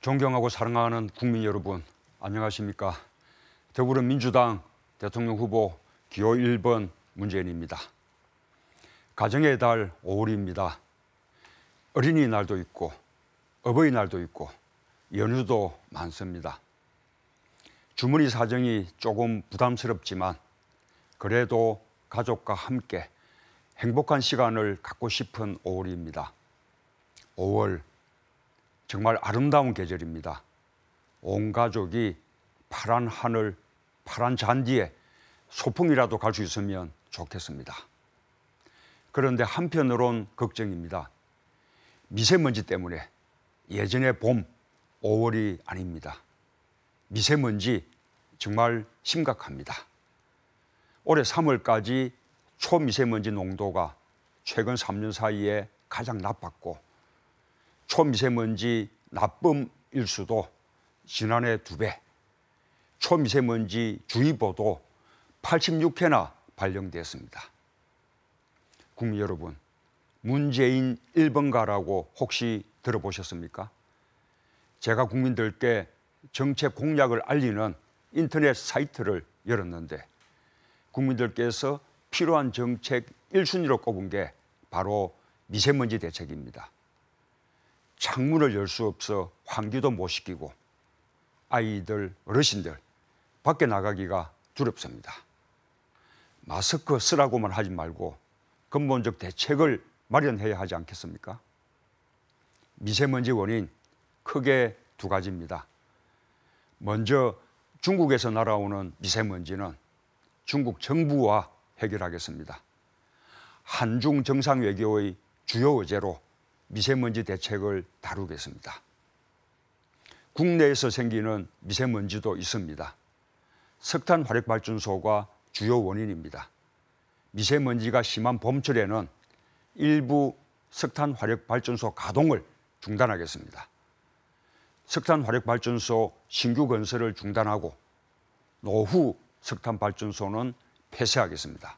존경하고 사랑하는 국민 여러분, 안녕하십니까? 더불어민주당 대통령 후보 기호 1번 문재인입니다. 가정의 달 5월입니다. 어린이날도 있고 어버이날도 있고 연휴도 많습니다. 주머니 사정이 조금 부담스럽지만 그래도 가족과 함께 행복한 시간을 갖고 싶은 5월입니다. 5월 정말 아름다운 계절입니다. 온 가족이 파란 하늘, 파란 잔디에 소풍이라도 갈 수 있으면 좋겠습니다. 그런데 한편으론 걱정입니다. 미세먼지 때문에 예전의 봄 5월이 아닙니다. 미세먼지 정말 심각합니다. 올해 3월까지 초미세먼지 농도가 최근 3년 사이에 가장 나빴고 초미세먼지 나쁨 일수도 지난해 2배, 초미세먼지 주의보도 86회나 발령됐습니다. 국민 여러분, 문재인 1번가라고 혹시 들어보셨습니까? 제가 국민들께 정책 공약을 알리는 인터넷 사이트를 열었는데 국민들께서 필요한 정책 1순위로 꼽은 게 바로 미세먼지 대책입니다. 창문을 열 수 없어 환기도 못 시키고 아이들, 어르신들 밖에 나가기가 두렵습니다. 마스크 쓰라고만 하지 말고 근본적 대책을 마련해야 하지 않겠습니까? 미세먼지 원인 크게 2가지입니다. 먼저 중국에서 날아오는 미세먼지는 중국 정부와 해결하겠습니다. 한중 정상외교의 주요 의제로 미세먼지 대책을 다루겠습니다. 국내에서 생기는 미세먼지도 있습니다. 석탄 화력발전소가 주요 원인입니다. 미세먼지가 심한 봄철에는 일부 석탄 화력발전소 가동을 중단하겠습니다. 석탄 화력발전소 신규 건설을 중단하고 노후 석탄 발전소는 폐쇄하겠습니다.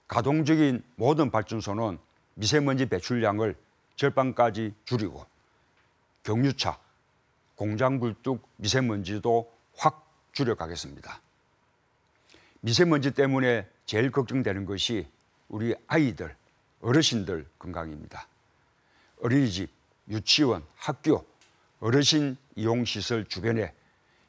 가동적인 모든 발전소는 미세먼지 배출량을 절반까지 줄이고 경유차, 공장 굴뚝 미세먼지도 확 줄여가겠습니다. 미세먼지 때문에 제일 걱정되는 것이 우리 아이들, 어르신들 건강입니다. 어린이집, 유치원, 학교, 어르신 이용시설 주변에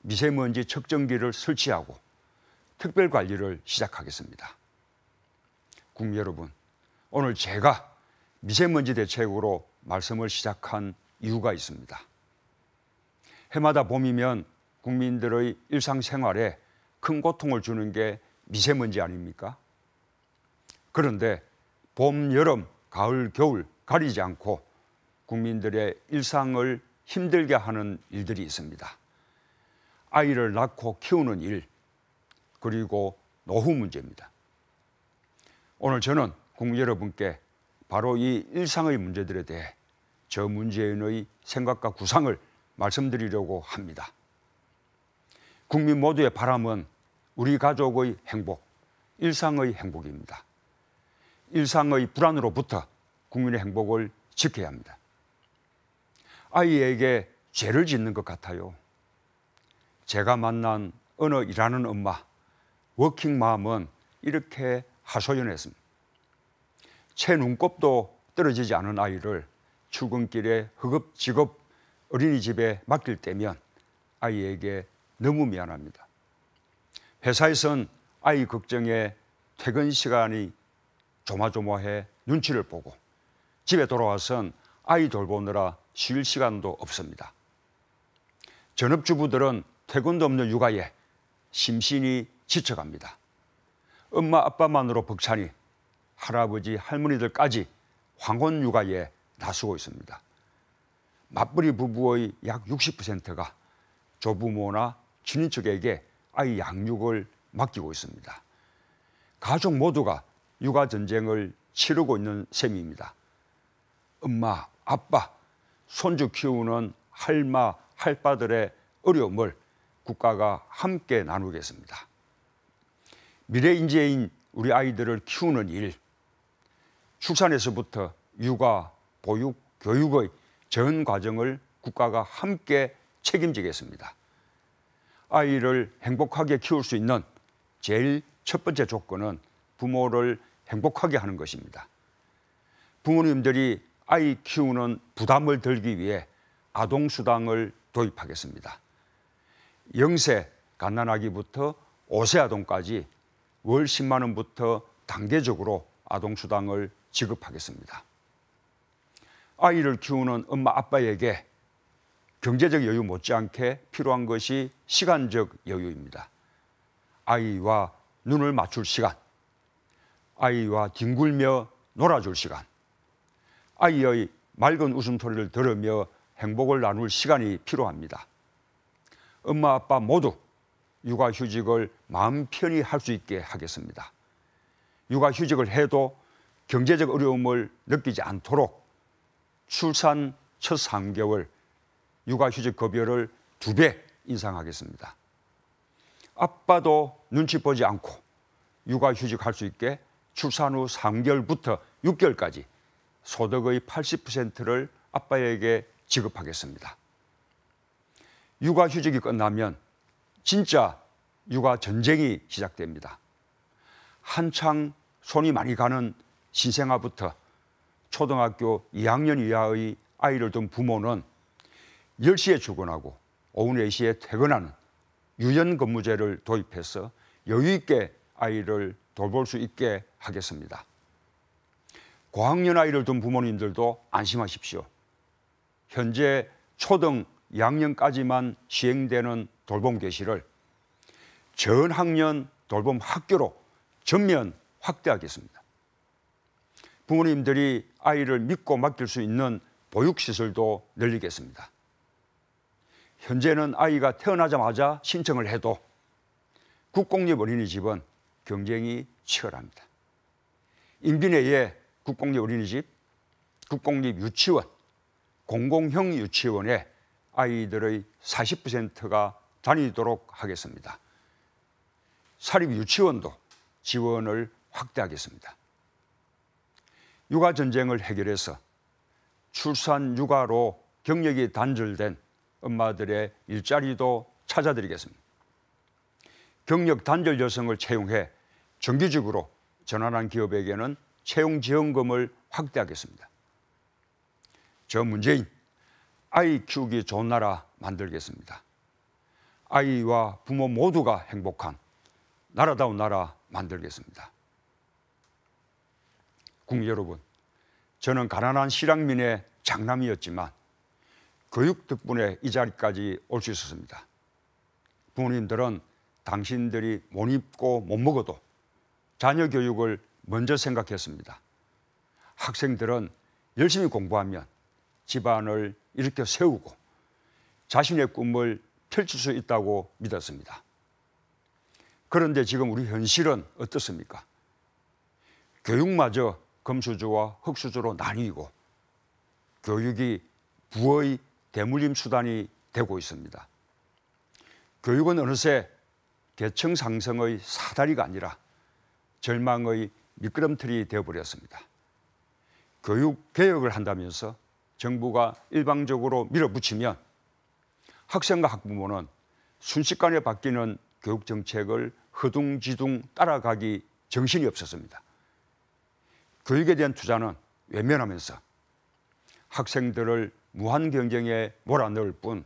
미세먼지 측정기를 설치하고 특별관리를 시작하겠습니다. 국민 여러분, 오늘 제가 미세먼지 대책으로 말씀을 시작한 이유가 있습니다. 해마다 봄이면 국민들의 일상생활에 큰 고통을 주는 게 미세먼지 아닙니까? 그런데 봄, 여름, 가을, 겨울 가리지 않고 국민들의 일상을 힘들게 하는 일들이 있습니다. 아이를 낳고 키우는 일, 그리고 노후 문제입니다. 오늘 저는 국민 여러분께 바로 이 일상의 문제들에 대해 저 문재인의 생각과 구상을 말씀드리려고 합니다. 국민 모두의 바람은 우리 가족의 행복, 일상의 행복입니다. 일상의 불안으로부터 국민의 행복을 지켜야 합니다. 아이에게 죄를 짓는 것 같아요. 제가 만난 어느 일하는 엄마, 워킹맘은 이렇게 하소연했습니다. 채 눈곱도 떨어지지 않은 아이를 출근길에 허겁지겁 어린이집에 맡길 때면 아이에게 너무 미안합니다. 회사에선 아이 걱정에 퇴근 시간이 조마조마해 눈치를 보고 집에 돌아와선 아이 돌보느라 쉴 시간도 없습니다. 전업주부들은 퇴근도 없는 육아에 심신이 지쳐갑니다. 엄마 아빠만으로 벅차니 할아버지 할머니들까지 황혼 육아에 나서고 있습니다. 맞벌이 부부의 약 60%가 조부모나 친인척에게 아이 양육을 맡기고 있습니다. 가족 모두가 육아 전쟁을 치르고 있는 셈입니다. 엄마, 아빠, 손주 키우는 할마, 할빠들의 어려움을 국가가 함께 나누겠습니다. 미래 인재인 우리 아이들을 키우는 일, 출산에서부터 육아, 보육, 교육의 전 과정을 국가가 함께 책임지겠습니다. 아이를 행복하게 키울 수 있는 제일 첫 번째 조건은 부모를 행복하게 하는 것입니다. 부모님들이 아이 키우는 부담을 덜기 위해 아동수당을 도입하겠습니다. 0세 갓난아기부터 5세 아동까지 월 10만 원부터 단계적으로 아동수당을 지급하겠습니다. 아이를 키우는 엄마 아빠에게 경제적 여유 못지않게 필요한 것이 시간적 여유입니다. 아이와 눈을 맞출 시간, 아이와 뒹굴며 놀아줄 시간, 아이의 맑은 웃음소리를 들으며 행복을 나눌 시간이 필요합니다. 엄마 아빠 모두 육아휴직을 마음 편히 할 수 있게 하겠습니다. 육아휴직을 해도 경제적 어려움을 느끼지 않도록 출산 첫 3개월 육아휴직 급여를 2배 인상하겠습니다. 아빠도 눈치 보지 않고 육아휴직 할 수 있게 출산 후 3개월부터 6개월까지 소득의 80%를 아빠에게 지급하겠습니다. 육아휴직이 끝나면 진짜 육아 전쟁이 시작됩니다. 한창 손이 많이 가는 신생아부터 초등학교 2학년 이하의 아이를 둔 부모는 10시에 출근하고 오후 4시에 퇴근하는 유연근무제를 도입해서 여유 있게 아이를 돌볼 수 있게 하겠습니다. 고학년 아이를 둔 부모님들도 안심하십시오. 현재 초등 2학년까지만 시행되는 돌봄 교실을 전 학년 돌봄 학교로 전면 확대하겠습니다. 부모님들이 아이를 믿고 맡길 수 있는 보육시설도 늘리겠습니다. 현재는 아이가 태어나자마자 신청을 해도 국공립 어린이집은 경쟁이 치열합니다. 임기 내에 국공립 어린이집, 국공립 유치원, 공공형 유치원에 아이들의 40%가 다니도록 하겠습니다. 사립 유치원도 지원을 확대하겠습니다. 육아 전쟁을 해결해서 출산 육아로 경력이 단절된 엄마들의 일자리도 찾아드리겠습니다. 경력 단절 여성을 채용해 정규직으로 전환한 기업에게는 채용지원금을 확대하겠습니다. 저 문재인 아이 키우기 좋은 나라 만들겠습니다. 아이와 부모 모두가 행복한 나라다운 나라 만들겠습니다. 국민 여러분, 저는 가난한 실향민의 장남이었지만 교육 덕분에 이 자리까지 올 수 있었습니다. 부모님들은 당신들이 못 입고 못 먹어도 자녀 교육을 먼저 생각했습니다. 학생들은 열심히 공부하면 집안을 일으켜 세우고 자신의 꿈을 펼칠 수 있다고 믿었습니다. 그런데 지금 우리 현실은 어떻습니까? 교육마저 금수저와 흙수저로 나뉘고 교육이 부의 대물림 수단이 되고 있습니다. 교육은 어느새 계층 상승의 사다리가 아니라 절망의 미끄럼틀이 되어버렸습니다. 교육 개혁을 한다면서 정부가 일방적으로 밀어붙이면 학생과 학부모는 순식간에 바뀌는 교육 정책을 허둥지둥 따라가기 정신이 없었습니다. 교육에 대한 투자는 외면하면서 학생들을 무한 경쟁에 몰아넣을 뿐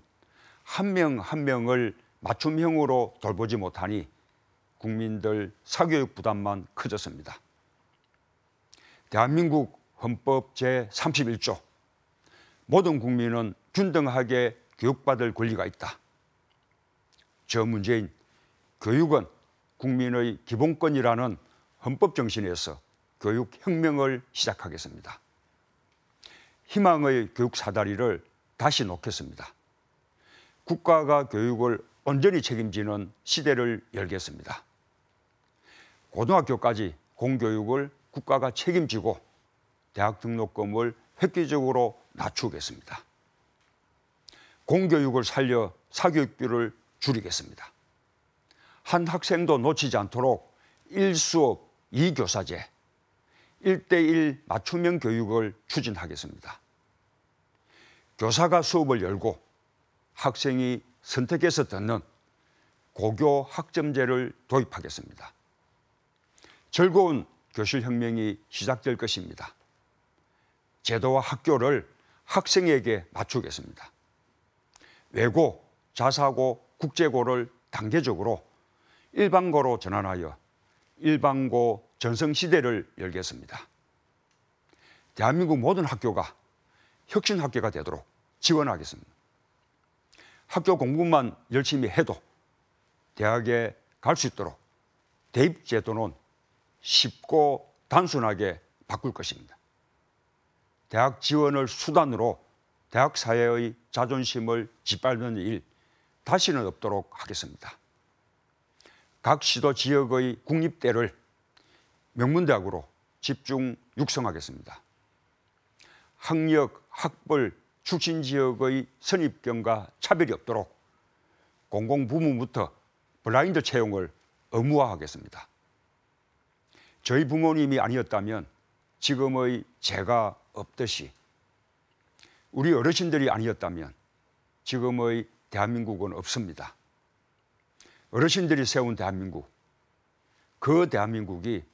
한 명 한 명을 맞춤형으로 돌보지 못하니 국민들 사교육 부담만 커졌습니다. 대한민국 헌법 제31조 모든 국민은 균등하게 교육받을 권리가 있다. 저 문재인 교육은 국민의 기본권이라는 헌법 정신에서 교육혁명을 시작하겠습니다. 희망의 교육 사다리를 다시 놓겠습니다. 국가가 교육을 온전히 책임지는 시대를 열겠습니다. 고등학교까지 공교육을 국가가 책임지고 대학 등록금을 획기적으로 낮추겠습니다. 공교육을 살려 사교육비를 줄이겠습니다. 한 학생도 놓치지 않도록 1수업 2교사제, 1:1 맞춤형 교육을 추진하겠습니다. 교사가 수업을 열고 학생이 선택해서 듣는 고교 학점제를 도입하겠습니다. 즐거운 교실혁명이 시작될 것입니다. 제도와 학교를 학생에게 맞추겠습니다. 외고, 자사고, 국제고를 단계적으로 일반고로 전환하여 일반고 전성시대를 열겠습니다. 대한민국 모든 학교가 혁신학교가 되도록 지원하겠습니다. 학교 공부만 열심히 해도 대학에 갈 수 있도록 대입제도는 쉽고 단순하게 바꿀 것입니다. 대학 지원을 수단으로 대학 사회의 자존심을 짓밟는 일 다시는 없도록 하겠습니다. 각 시도 지역의 국립대를 명문대학으로 집중 육성하겠습니다. 학력, 학벌, 출신 지역의 선입견과 차별이 없도록 공공부문부터 블라인드 채용을 의무화하겠습니다. 저희 부모님이 아니었다면 지금의 제가 없듯이 우리 어르신들이 아니었다면 지금의 대한민국은 없습니다. 어르신들이 세운 대한민국, 그 대한민국이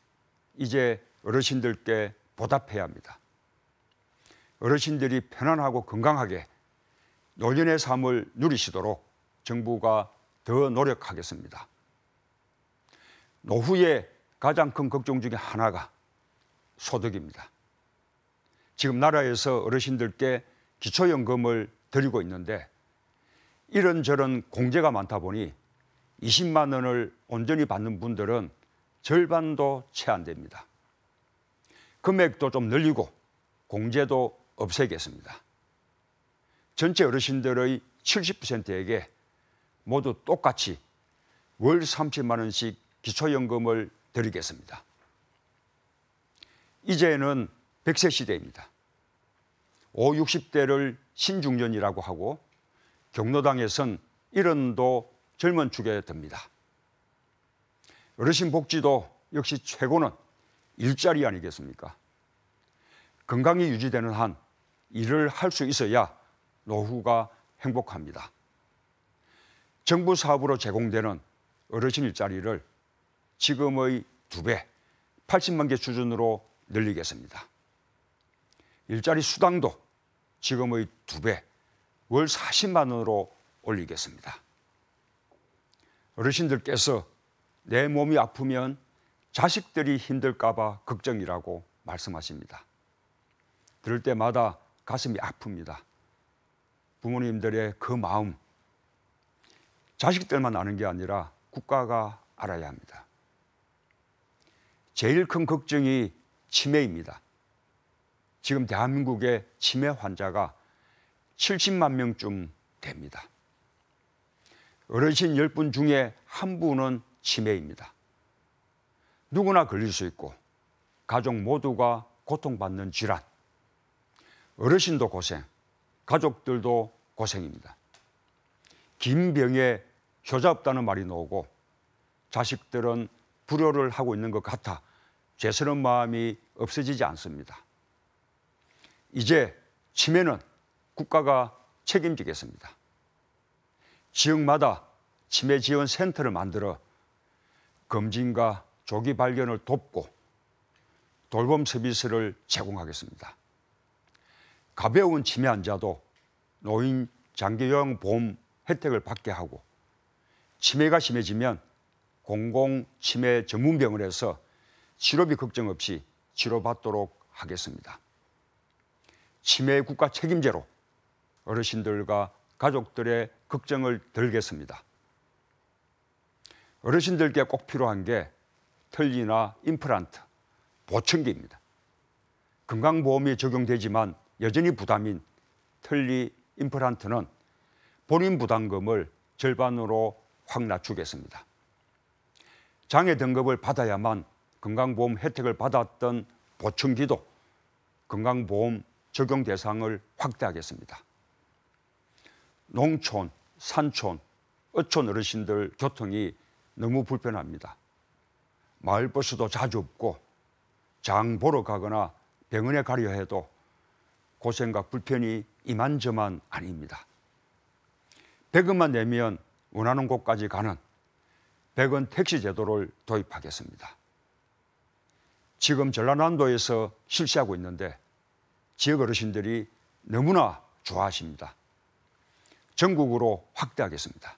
이제 어르신들께 보답해야 합니다. 어르신들이 편안하고 건강하게 노년의 삶을 누리시도록 정부가 더 노력하겠습니다. 노후의 가장 큰 걱정 중에 하나가 소득입니다. 지금 나라에서 어르신들께 기초연금을 드리고 있는데 이런저런 공제가 많다 보니 20만 원을 온전히 받는 분들은 절반도 채 안 됩니다. 금액도 좀 늘리고 공제도 없애겠습니다. 전체 어르신들의 70%에게 모두 똑같이 월 30만 원씩 기초연금을 드리겠습니다. 이제는 100세 시대입니다. 5, 60대를 신중년이라고 하고 경로당에선 이른도 젊은 축에 듭니다. 어르신 복지도 역시 최고는 일자리 아니겠습니까? 건강이 유지되는 한 일을 할 수 있어야 노후가 행복합니다. 정부 사업으로 제공되는 어르신 일자리를 지금의 2배, 80만 개 수준으로 늘리겠습니다. 일자리 수당도 지금의 2배, 월 40만 원으로 올리겠습니다. 어르신들께서 내 몸이 아프면 자식들이 힘들까 봐 걱정이라고 말씀하십니다. 들을 때마다 가슴이 아픕니다. 부모님들의 그 마음, 자식들만 아는 게 아니라 국가가 알아야 합니다. 제일 큰 걱정이 치매입니다. 지금 대한민국의 치매 환자가 70만 명쯤 됩니다. 어르신 10분 중에 1분은 치매입니다. 누구나 걸릴 수 있고 가족 모두가 고통받는 질환. 어르신도 고생, 가족들도 고생입니다. 긴 병에 효자 없다는 말이 나오고 자식들은 불효를 하고 있는 것 같아 죄스러운 마음이 없어지지 않습니다. 이제 치매는 국가가 책임지겠습니다. 지역마다 치매 지원 센터를 만들어 검진과 조기 발견을 돕고 돌봄 서비스를 제공하겠습니다. 가벼운 치매 환자도 노인 장기요양보험 혜택을 받게 하고 치매가 심해지면 공공치매 전문병원에서 치료비 걱정 없이 치료받도록 하겠습니다. 치매 국가 책임제로 어르신들과 가족들의 걱정을 덜겠습니다. 어르신들께 꼭 필요한 게 털리나 임플란트, 보청기입니다. 건강보험이 적용되지만 여전히 부담인 털리 임플란트는 본인 부담금을 절반으로 확 낮추겠습니다. 장애 등급을 받아야만 건강보험 혜택을 받았던 보청기도 건강보험 적용 대상을 확대하겠습니다. 농촌, 산촌, 어촌 어르신들 교통이 너무 불편합니다. 마을버스도 자주 없고 장 보러 가거나 병원에 가려 해도 고생과 불편이 이만저만 아닙니다. 100원만 내면 원하는 곳까지 가는 100원 택시 제도를 도입하겠습니다. 지금 전라남도에서 실시하고 있는데 지역 어르신들이 너무나 좋아하십니다. 전국으로 확대하겠습니다.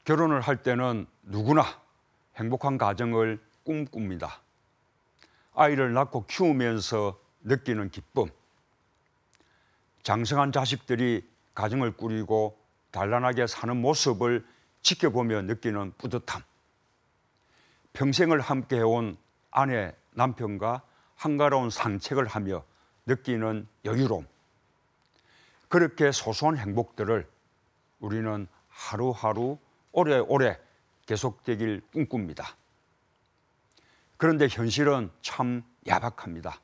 결혼을 할 때는 누구나 행복한 가정을 꿈꿉니다. 아이를 낳고 키우면서 느끼는 기쁨, 장성한 자식들이 가정을 꾸리고 단란하게 사는 모습을 지켜보며 느끼는 뿌듯함, 평생을 함께 해온 아내, 남편과 한가로운 산책을 하며 느끼는 여유로움, 그렇게 소소한 행복들을 우리는 하루하루 오래오래 계속되길 꿈꿉니다. 그런데 현실은 참 야박합니다.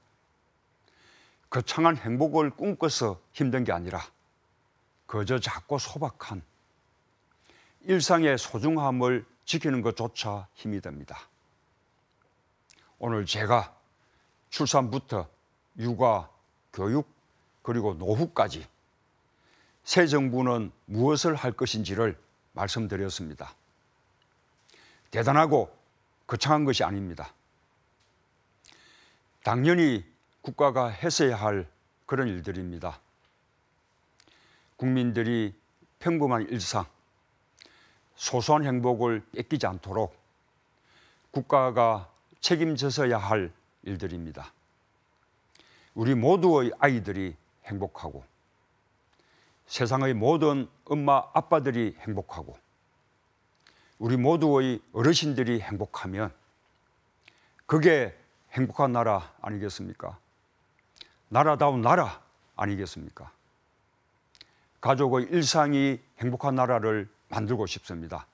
거창한 행복을 꿈꿔서 힘든 게 아니라 그저 작고 소박한 일상의 소중함을 지키는 것조차 힘이 듭니다. 오늘 제가 출산부터 육아, 교육, 그리고 노후까지 새 정부는 무엇을 할 것인지를 말씀드렸습니다. 대단하고 거창한 것이 아닙니다. 당연히 국가가 했어야 할 그런 일들입니다. 국민들이 평범한 일상, 소소한 행복을 뺏기지 않도록 국가가 책임져서야 할 일들입니다. 우리 모두의 아이들이 행복하고 세상의 모든 엄마, 아빠들이 행복하고 우리 모두의 어르신들이 행복하면 그게 행복한 나라 아니겠습니까? 나라다운 나라 아니겠습니까? 가족의 일상이 행복한 나라를 만들고 싶습니다.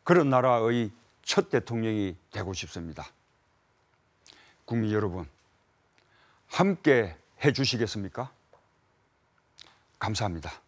그런 나라의 첫 대통령이 되고 싶습니다. 국민 여러분, 함께 해주시겠습니까? 감사합니다.